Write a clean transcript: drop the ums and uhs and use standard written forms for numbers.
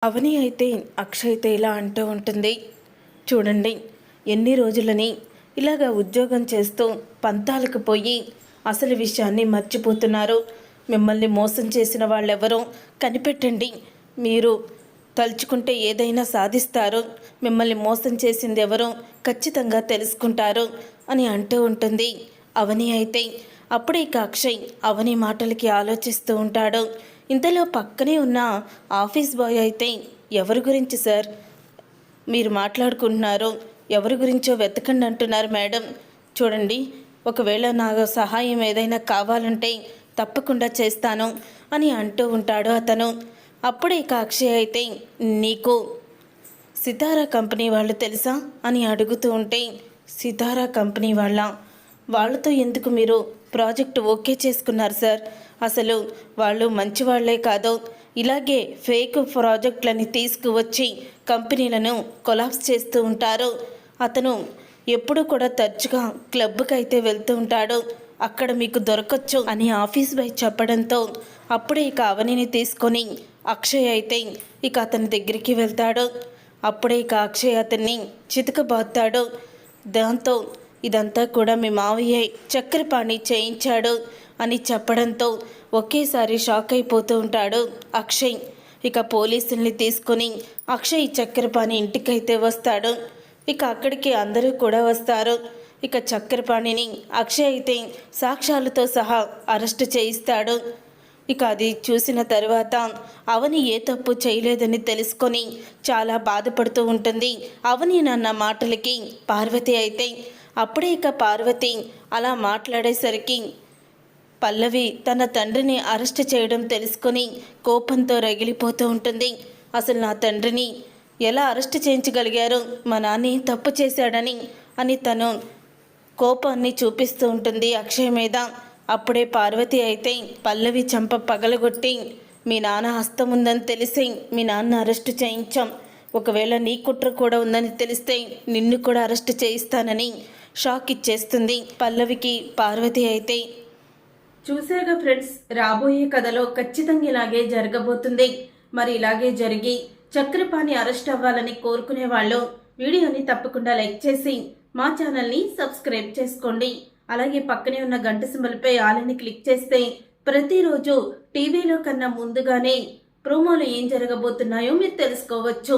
అవని అయితే అక్షయ్తో ఇలా అంటూ ఉంటుంది. చూడండి, ఎన్ని రోజులని ఇలాగ ఉద్యోగం చేస్తూ పంతాలకు పోయి అసలు విషయాన్ని మర్చిపోతున్నారు. మిమ్మల్ని మోసం చేసిన వాళ్ళెవరో కనిపెట్టండి. మీరు తలుచుకుంటే ఏదైనా సాధిస్తారు. మిమ్మల్ని మోసం చేసింది ఎవరో ఖచ్చితంగా తెలుసుకుంటారు అని అంటూ ఉంటుంది. అవని అయితే అప్పుడే ఇక అక్షయ్ అవని మాటలకి ఆలోచిస్తూ ఉంటాడు. ఇంతలో పక్కనే ఉన్న ఆఫీస్ బాయ్ అయితే, ఎవరి గురించి సార్ మీరు మాట్లాడుకుంటున్నారు? ఎవరి గురించో వెతకండి అంటున్నారు మేడం. చూడండి, ఒకవేళ నాకు సహాయం ఏదైనా కావాలంటే తప్పకుండా చేస్తాను అని అంటూ ఉంటాడు అతను. అప్పుడే ఇక అక్షయ్ అయితే, నీకు సితారా కంపెనీ వాళ్ళు తెలుసా అని అడుగుతూ ఉంటే, సితారా కంపెనీ వాళ్ళతో ఎందుకు మీరు ప్రాజెక్ట్ ఓకే చేసుకున్నారు సార్? అసలు వాళ్ళు మంచి వాళ్లే కాదు, ఇలాగే ఫేక్ ప్రాజెక్టులని తీసుకువచ్చి కంపెనీలను కొలాప్స్ చేస్తూ ఉంటారు. అతను ఎప్పుడు కూడా తరచుగా క్లబ్కి అయితే వెళ్తూ ఉంటాడు, అక్కడ మీకు దొరకచ్చు అని ఆఫీస్ బాయ్ చెప్పడంతో అప్పుడే ఇక అవనిని తీసుకొని అక్షయ్ అయితే ఇక అతని దగ్గరికి వెళ్తాడు. అప్పుడే ఇక అక్షయ్ అతన్ని చితకబాదుతాడు. దాంతో ఇదంతా కూడా మీ మావయ్యే చక్కెరపాణి చేయించాడు అని చెప్పడంతో ఒకేసారి షాక్ అయిపోతూ ఉంటాడు అక్షయ్. ఇక పోలీసుల్ని తీసుకొని అక్షయ్ చక్కెరపాణి ఇంటికైతే వస్తాడు. ఇక అక్కడికి అందరూ కూడా వస్తారు. ఇక చక్కెరపాణిని అక్షయ్ అయితే సాక్ష్యాలతో సహా అరెస్ట్ చేయిస్తాడు. ఇక అది చూసిన తర్వాత అవని ఏ తప్పు చేయలేదని తెలుసుకొని చాలా బాధపడుతూ ఉంటుంది. అవని నాన్న మాటలకి పార్వతి అయితే అప్పుడే ఇక పార్వతి అలా మాట్లాడేసరికి పల్లవి తన తండ్రిని అరెస్ట్ చేయడం తెలుసుకొని కోపంతో రగిలిపోతూ ఉంటుంది. అసలు నా తండ్రిని ఎలా అరెస్ట్ చేయించగలిగారు? మా నాన్న తప్పు చేశాడని అని తను కోపాన్ని చూపిస్తూ ఉంటుంది అక్షయ్ మీద. అప్పుడే పార్వతి అయితే, పల్లవి చంప పగలగొట్టి మీ నాన్న హస్తం ఉందని తెలిసి మీ నాన్న అరెస్ట్ చేయించాం. ఒకవేళ నీ కుట్ర కూడా ఉందని తెలిస్తే నిన్ను కూడా అరెస్ట్ చేయిస్తానని షాక్ ఇచ్చేస్తుంది పల్లవికి. పార్వతి అయితే, చూసారుగా ఫ్రెండ్స్, రాబోయే కథలో ఖచ్చితంగా ఇలాగే జరగబోతుంది. మరి ఇలాగే జరిగి చక్రపాణి అరెస్ట్ అవ్వాలని కోరుకునే వాళ్ళు వీడియోని తప్పకుండా లైక్ చేసి మా ఛానల్ని సబ్స్క్రైబ్ చేసుకోండి. అలాగే పక్కనే ఉన్న గంట సింబల్పై ఆలని క్లిక్ చేస్తే ప్రతిరోజు టీవీలో కన్నా ముందుగానే ప్రోమోలు ఏం జరగబోతున్నాయో మీరు తెలుసుకోవచ్చు.